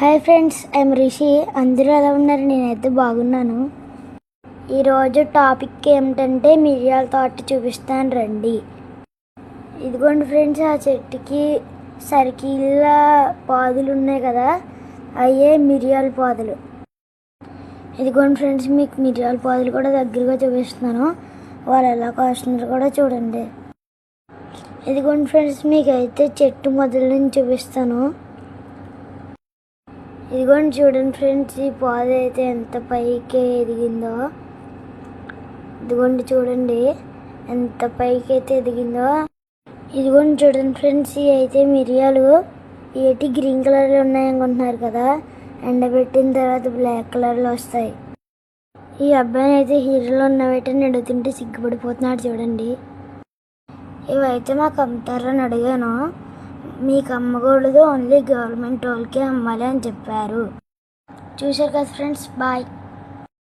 Hi friends, I'm Rishi. అందరూ ఎలా ఉన్నారు? నేనైతే బాగున్నాను. ఈరోజు టాపిక్ ఏమిటంటే మిరియాల తోట చూపిస్తాను రండి. ఇదిగోండి ఫ్రెండ్స్, ఆ చెట్టుకి సర్కిల్ పాదులు ఉన్నాయి కదా, అయ్యే మిరియాల పాదులు. ఇదిగోండి ఫ్రెండ్స్, మీకు మిరియాల పాదులు కూడా దగ్గరగా చూపిస్తున్నాను. వాళ్ళు ఎలా కాస్తున్నారు కూడా చూడండి. ఇదిగోండి ఫ్రెండ్స్, మీకైతే చెట్టు మొదల నుంచి చూపిస్తాను. ఇదిగోండి చూడండి ఫ్రెండ్స్, ఈ పాదు అయితే ఎంత పైకి ఎదిగిందో. ఇదిగోండి చూడండి ఎంత పైకి అయితే ఎదిగిందో. ఇదిగోండి చూడండి ఫ్రెండ్స్, ఇవి అయితే మిరియాలు. ఏటి గ్రీన్ కలర్లో ఉన్నాయనుకుంటున్నారు కదా, ఎండబెట్టిన తర్వాత బ్లాక్ కలర్లో వస్తాయి. ఈ అబ్బాయిని అయితే హీరోలో ఉన్నవేటని అడుగుతుంటే సిగ్గుపడిపోతున్నాడు చూడండి. ఇవైతే మాకు అమ్ముతారని అడిగాను. మీకు అమ్మకూడదు, ఓన్లీ గవర్నమెంట్ వాళ్ళకే అమ్మాలి అని చెప్పారు. చూశారు కదా ఫ్రెండ్స్, బాయ్.